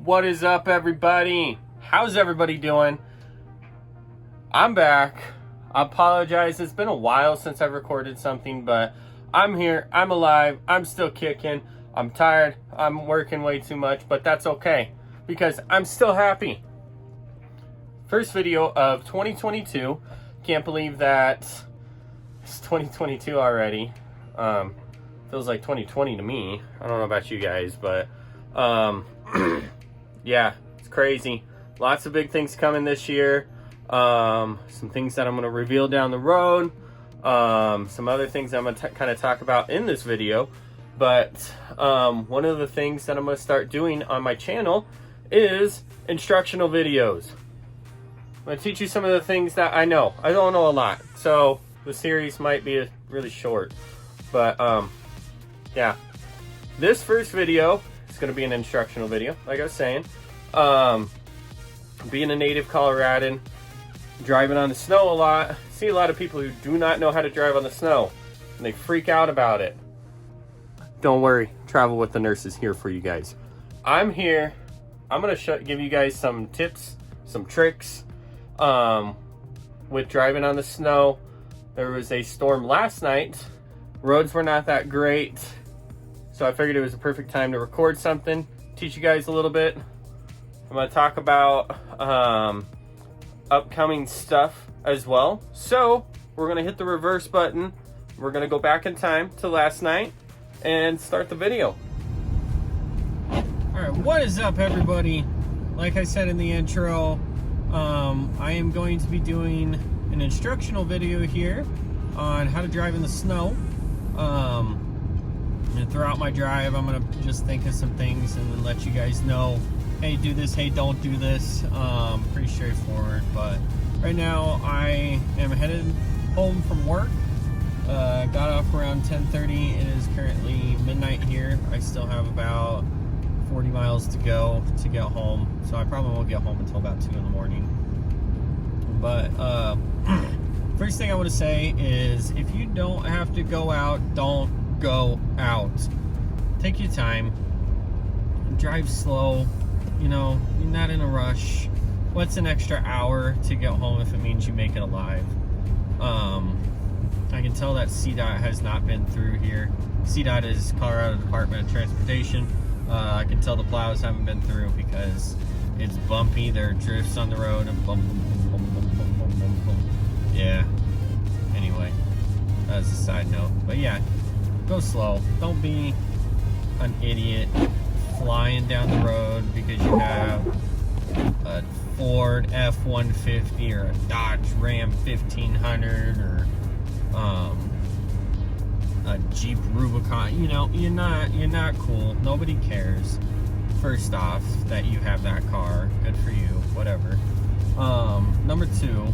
What is up, everybody? How's everybody doing? I'm back. I apologize. It's been a while since I've recorded something, but I'm here. I'm alive. I'm still kicking. I'm tired. I'm working way too much, but that's okay because I'm still happy. First video of 2022. Can't believe that it's 2022 already. Feels like 2020 to me. I don't know about you guys, but yeah, it's crazy. Lots of big things coming this year. Some things that I'm going to reveal down the road. Some other things I'm going to kind of talk about in this video. But one of the things that I'm going to start doing on my channel is instructional videos. I'm going to teach you some of the things that I know. I don't know a lot, so the series might be really short. But yeah, this first video is going to be an instructional video, like I was saying. Being a native Coloradan, driving on the snow a lot, see a lot of people who do not know how to drive on the snow, and they freak out about it. Don't worry, Travel with the Nurse is here for you guys. I'm here. I'm going to give you guys some tips, some tricks with driving on the snow. There was a storm last night. Roads were not that great, so I figured it was a perfect time to record something, teach you guys a little bit. I'm going to talk about upcoming stuff as well. So we're going to hit the reverse button. We're going to go back in time to last night and start the video. All right, what is up, everybody? Like I said in the intro, I am going to be doing an instructional video here on how to drive in the snow. And throughout my drive, I'm gonna just think of some things and then let you guys know, hey, do this, hey, don't do this. Pretty straightforward. But right now I am headed home from work. Got off around 10:30. It is currently midnight here. I still have about 40 miles to go to get home, so I probably won't get home until about 2 in the morning. But first thing I want to say is, if you don't have to go out, don't go out. Take your time, drive slow. You know, you're not in a rush. What's an extra hour to get home if it means you make it alive? I can tell that CDOT has not been through here. CDOT is Colorado Department of Transportation. I can tell the plows haven't been through because it's bumpy. There are drifts on the road and bump, boom, boom, boom, boom, boom, boom, boom. Yeah. Anyway, that's a side note. But yeah, go slow. Don't be an idiot flying down the road because you have a Ford F-150 or a Dodge Ram 1500 or a Jeep Rubicon. You know, you're not cool. Nobody cares. First off, that you have that car. Good for you. Whatever. Number two,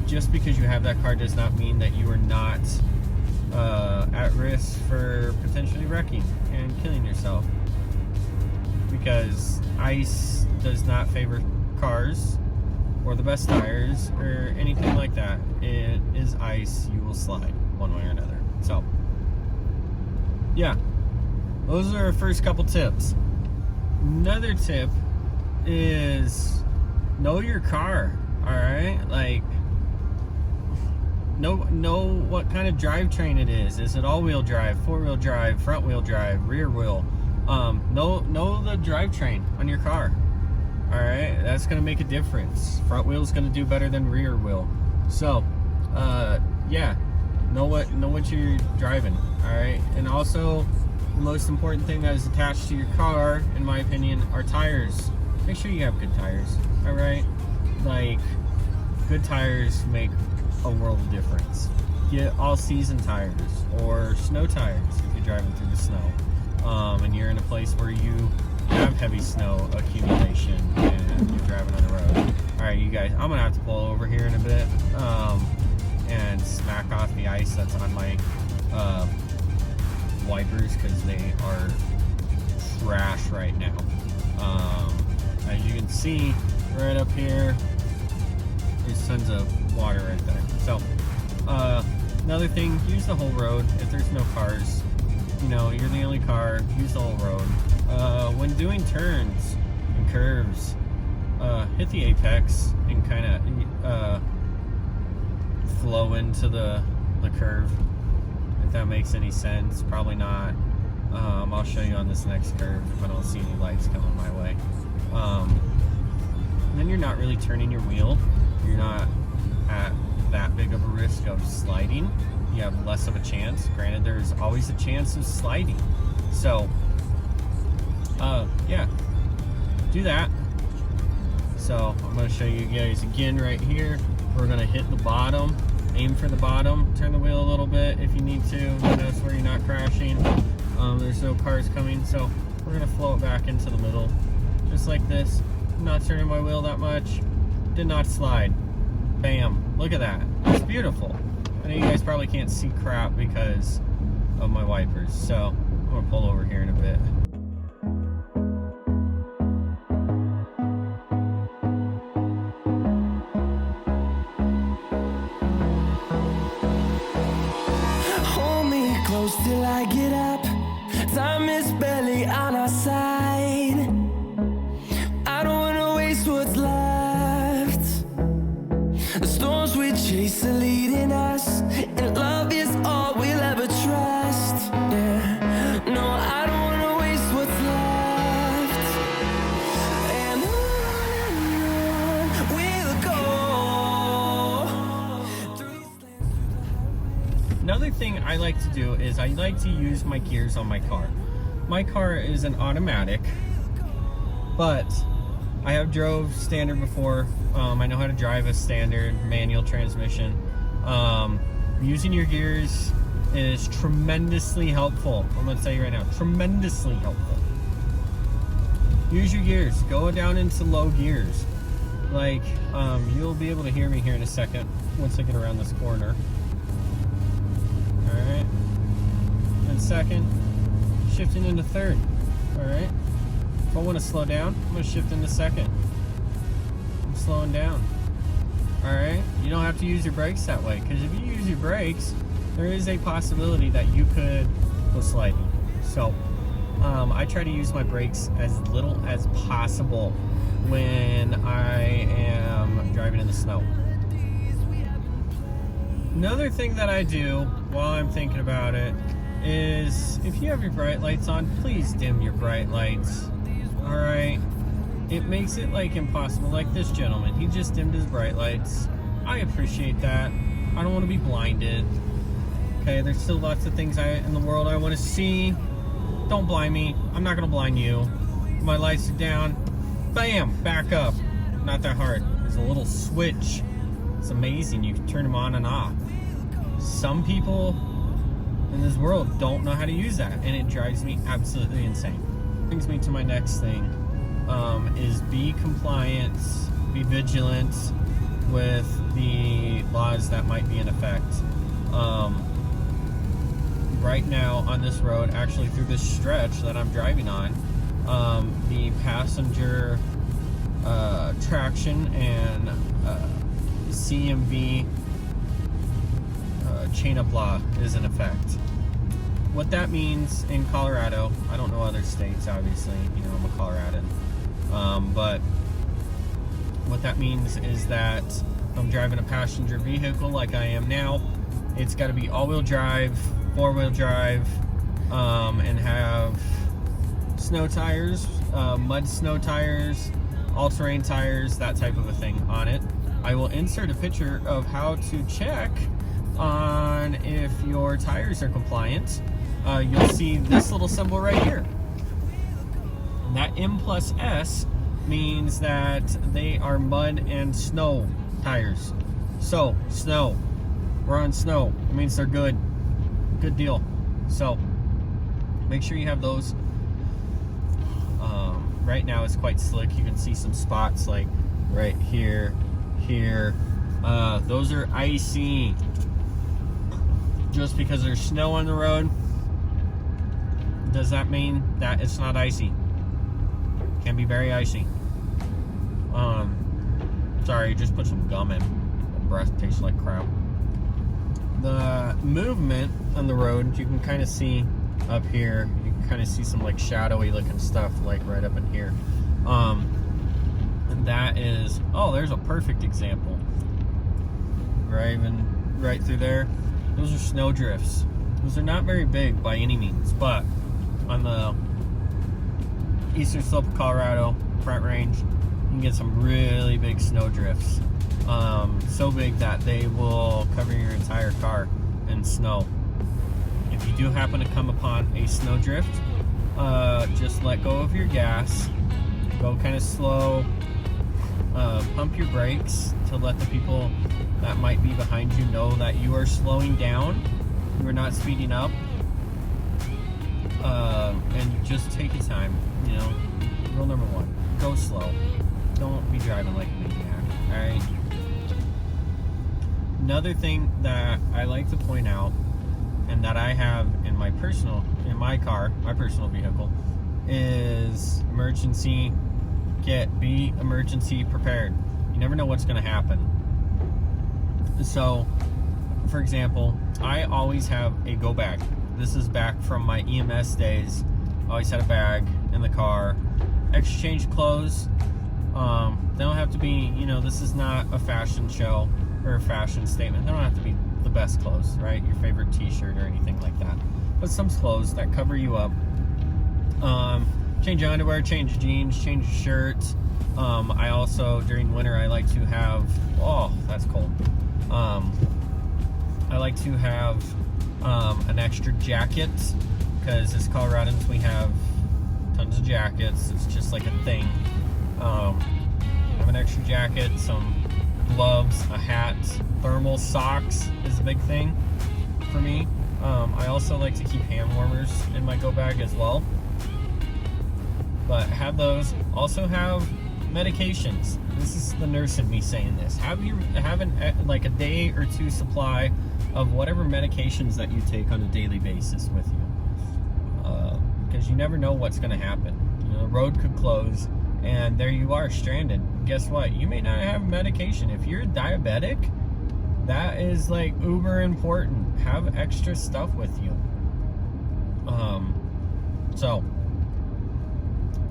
just because you have that car does not mean that you are not at risk for potentially wrecking and killing yourself, because ice does not favor cars or the best tires or anything like that. It is ice. You will slide one way or another. So yeah, those are our first couple tips. Another tip is know your car. All right, like know what kind of drivetrain it is. Is it all-wheel drive, four-wheel drive, front-wheel drive, rear wheel? Know the drivetrain on your car. All right, that's gonna make a difference. Front wheel is gonna do better than rear wheel. So yeah, know what you're driving. All right, and also the most important thing that is attached to your car, in my opinion, are tires. Make sure you have good tires. All right, like, good tires make a world of difference. Get all-season tires or snow tires if you're driving through the snow, and you're in a place where you have heavy snow accumulation and you're driving on the road. All right, you guys, I'm gonna have to pull over here in a bit and smack off the ice that's on my wipers because they are trash right now. As you can see right up here, there's tons of water right there. So another thing, use the whole road. If there's no cars, you know, you're the only car, use the whole road. When doing turns, curves, hit the apex and kind of flow into the curve, if that makes any sense. Probably not. I'll show you on this next curve if I don't see any lights coming my way. And then you're not really turning your wheel. You're not at that big of a risk of sliding. You have less of a chance. Granted, there's always a chance of sliding. So, yeah, do that. So I'm going to show you guys again right here. We're going to hit the bottom, aim for the bottom, turn the wheel a little bit if you need to. Notice where you're not crashing. There's no cars coming, so we're going to flow it back into the middle, just like this. I'm not turning my wheel that much. Did not slide. Bam. Look at that. It's beautiful. I know you guys probably can't see crap because of my wipers, so I'm going to pull over here in a bit. Close till I get up. Time is barely on our side. I don't wanna waste what's left. The storms we chase are leading us, and love is all we'll ever trust. Yeah, no, I don't wanna waste what's left. And on we'll go through these lands. Another thing I like to do is I like to use my gears on my car. My car is an automatic, but I have drove standard before. I know how to drive a standard manual transmission. Using your gears is tremendously helpful. I'm going to tell you right now, tremendously helpful. Use your gears. Go down into low gears. Like, you'll be able to hear me here in a second once I get around this corner. Alright, and second, shifting into third. Alright, if I want to slow down, I'm going to shift into second. I'm slowing down. Alright, you don't have to use your brakes that way, because if you use your brakes, there is a possibility that you could go sliding. So, I try to use my brakes as little as possible when I am driving in the snow. Another thing that I do while I'm thinking about it is if you have your bright lights on, please dim your bright lights. Alright? It makes it like impossible. Like this gentleman, he just dimmed his bright lights. I appreciate that. I don't want to be blinded. Okay, there's still lots of things in the world I want to see. Don't blind me. I'm not going to blind you. My lights are down. Bam! Back up. Not that hard. There's a little switch. It's amazing. You can turn them on and off. Some people in this world don't know how to use that, and it drives me absolutely insane. Brings me to my next thing, is be compliant, be vigilant with the laws that might be in effect. Right now on this road, actually through this stretch that I'm driving on, the passenger traction and CMV chain of law is in effect. What that means in Colorado, I don't know other states, obviously, you know, I'm a Coloradan, but what that means is that if I'm driving a passenger vehicle like I am now, it's got to be all-wheel drive, four-wheel drive, and have snow tires, mud snow tires, all-terrain tires, that type of a thing on it. I will insert a picture of how to check on if your tires are compliant. You'll see this little symbol right here. And that M+S means that they are mud and snow tires. So, snow. We're on snow. It means they're good. Good deal. So, make sure you have those. Right now it's quite slick. You can see some spots like right here, here. Those are icy. Just because there's snow on the road, does that mean that it's not icy? Can be very icy. Sorry, just put some gum in. My breath tastes like crap. The movement on the road, you can kind of see up here. You can kind of see some like shadowy looking stuff like right up in here. That is, oh, there's a perfect example. Driving right through there. Those are snow drifts. Those are not very big by any means, but on the eastern slope of Colorado, Front Range, you can get some really big snow drifts. So big that they will cover your entire car in snow. If you do happen to come upon a snow drift, just let go of your gas, go kind of slow, pump your brakes to let the people that might be behind you know that you are slowing down, you are not speeding up, and you just take your time. You know, rule number one, go slow. Don't be driving like a maniac, alright? Another thing that I like to point out, and that I have in my personal vehicle, is emergency kit. Be emergency prepared. You never know what's going to happen. So, for example, I always have a go bag. This is back from my EMS days. I always had a bag in the car. Extra change clothes. They don't have to be, you know, this is not a fashion show or a fashion statement. They don't have to be the best clothes, right? Your favorite t-shirt or anything like that. But some clothes that cover you up. Change your underwear, change your jeans, change your shirts. I also, during winter, I like to have, oh, that's cold. I like to have an extra jacket, because as Coloradans we have tons of jackets. It's just like a thing. Have an extra jacket, some gloves, a hat, thermal socks is a big thing for me. I also like to keep hand warmers in my go bag as well. But have those. Also have medications. This is the nurse in me saying this. Have like a day or two supply of whatever medications that you take on a daily basis with you, because you never know what's going to happen. You know, the road could close, and there you are stranded. Guess what? You may not have medication. If you're diabetic, that is like uber important. Have extra stuff with you. So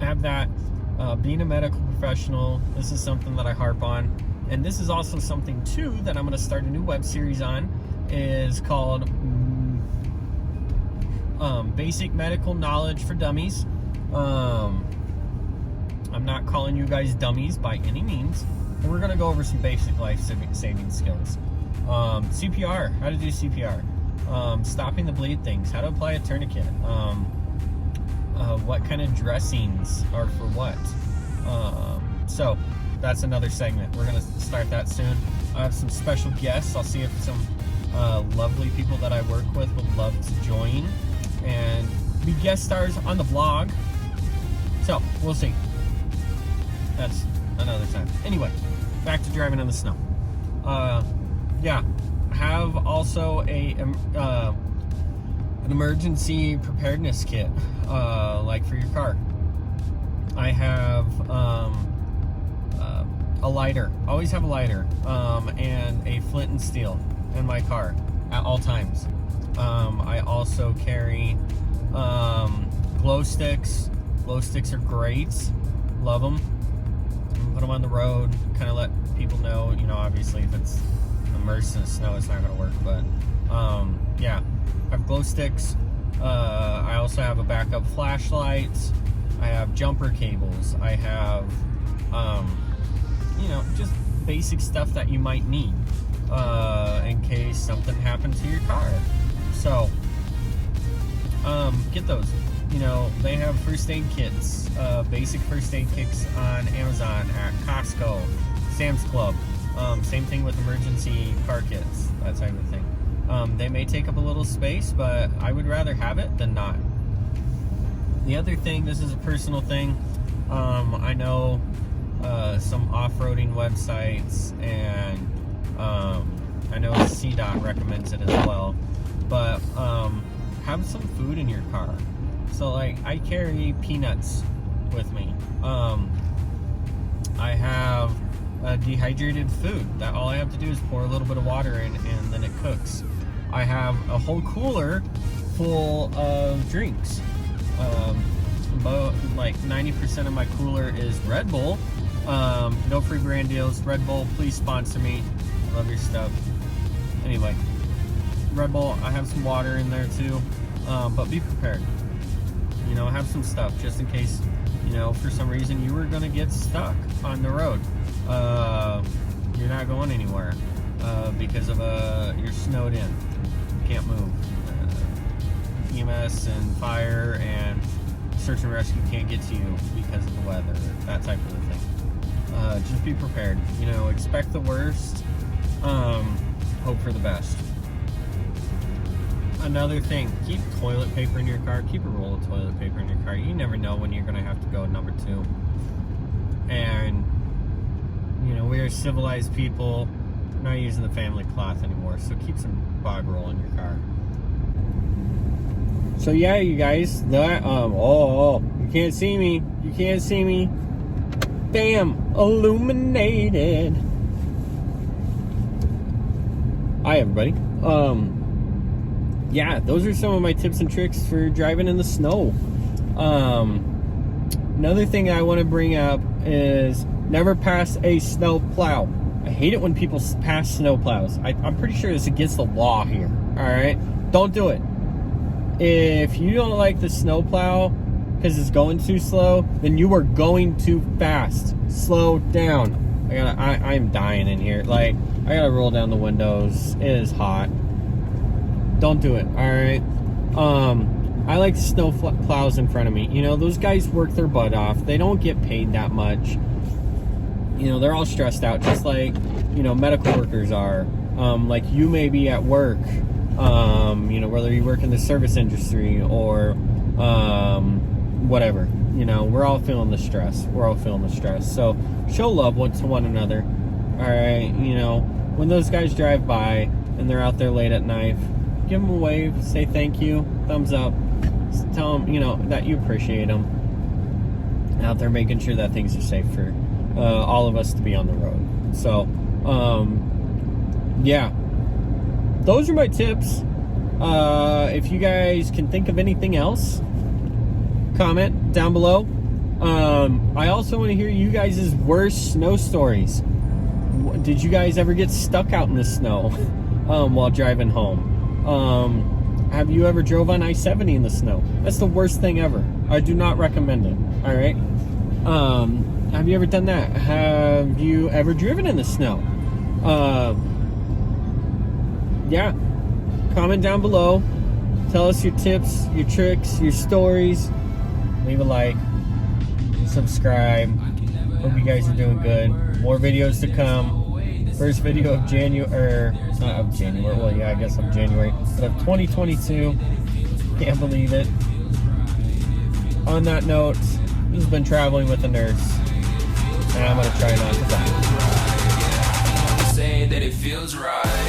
have that. Being a medical professional, this is something that I harp on, and this is also something too that I'm going to start a new web series on, is called Basic Medical Knowledge for Dummies. I'm not calling you guys dummies by any means, but we're going to go over some basic life-saving skills. CPR, how to do CPR, stopping the bleed things, how to apply a tourniquet, what kind of dressings are for what. So that's another segment. We're going to start that soon. I have some special guests. I'll see if some lovely people that I work with would love to join and be guest stars on the blog. So we'll see. That's another time. Anyway, back to driving in the snow. Yeah, have also an emergency preparedness kit, like for your car. I have a lighter. Always have a lighter, and a flint and steel in my car at all times. I also carry glow sticks. Glow sticks are great. Love them. Put them on the road. Kind of let people know. You know, obviously, if it's immersed in snow, it's not going to work. But yeah, I have glow sticks. I also have a backup flashlight. I have jumper cables. I have, you know, just basic stuff that you might need in case something happens to your car. So, get those. You know, they have first aid kits, basic first aid kits on Amazon, at Costco, Sam's Club. Same thing with emergency car kits, that type of thing. They may take up a little space, but I would rather have it than not. The other thing, this is a personal thing. I know some off-roading websites, and I know CDOT recommends it as well. But have some food in your car. So, like, I carry peanuts with me. I have dehydrated food that all I have to do is pour a little bit of water in, and then it cooks. I have a whole cooler full of drinks. about like 90% of my cooler is Red Bull. No free brand deals. Red Bull, please sponsor me. I love your stuff. Anyway, Red Bull, I have some water in there too. But be prepared. You know, have some stuff just in case, you know, for some reason you were going to get stuck on the road. You're not going anywhere because of you're snowed in. You can't move. EMS and fire and search and rescue can't get to you because of the weather, that type of thing. Just be prepared. You know, expect the worst, hope for the best. Another thing, keep toilet paper in your car. Keep a roll of toilet paper in your car. You never know when you're going to have to go number 2. And, you know, we are civilized people. We're not using the family cloth anymore, so keep some bog roll in your car. So yeah, you guys, that you can't see me. You can't see me. Bam, illuminated. Hi everybody. Yeah, those are some of my tips and tricks for driving in the snow. Another thing I want to bring up is never pass a snow plow. I hate it when people pass snow plows. I'm pretty sure it's against the law here. All right, don't do it. If you don't like the snow plow because it's going too slow, then you are going too fast. Slow down. I'm dying in here. Like, I gotta roll down the windows. It is hot. Don't do it. All right. I like the snow plows in front of me. You know, those guys work their butt off. They don't get paid that much. You know, they're all stressed out, just like, you know, medical workers are. Like you may be at work. You know, whether you work in the service industry or whatever, you know, we're all feeling the stress. We're all feeling the stress. So show love to one another. All right, you know, when those guys drive by and they're out there late at night, give them a wave, say thank you, thumbs up, tell them, you know, that you appreciate them. Out there making sure that things are safe for all of us to be on the road. So, yeah. Those are my tips. If you guys can think of anything else, comment down below. I also want to hear you guys' worst snow stories. Did you guys ever get stuck out in the snow while driving home? Have you ever drove on I-70 in the snow? That's the worst thing ever. I do not recommend it. All right. Have you ever done that? Have you ever driven in the snow? Yeah, comment down below. Tell us your tips, your tricks, your stories. Leave a like, subscribe. Hope you guys are doing good. More videos to come. First video of January, not of January, well yeah, I guess of January, but of 2022. Can't believe it. On that note, this has been Traveling with a Nurse, and I'm going to try not to die. Say that it feels right.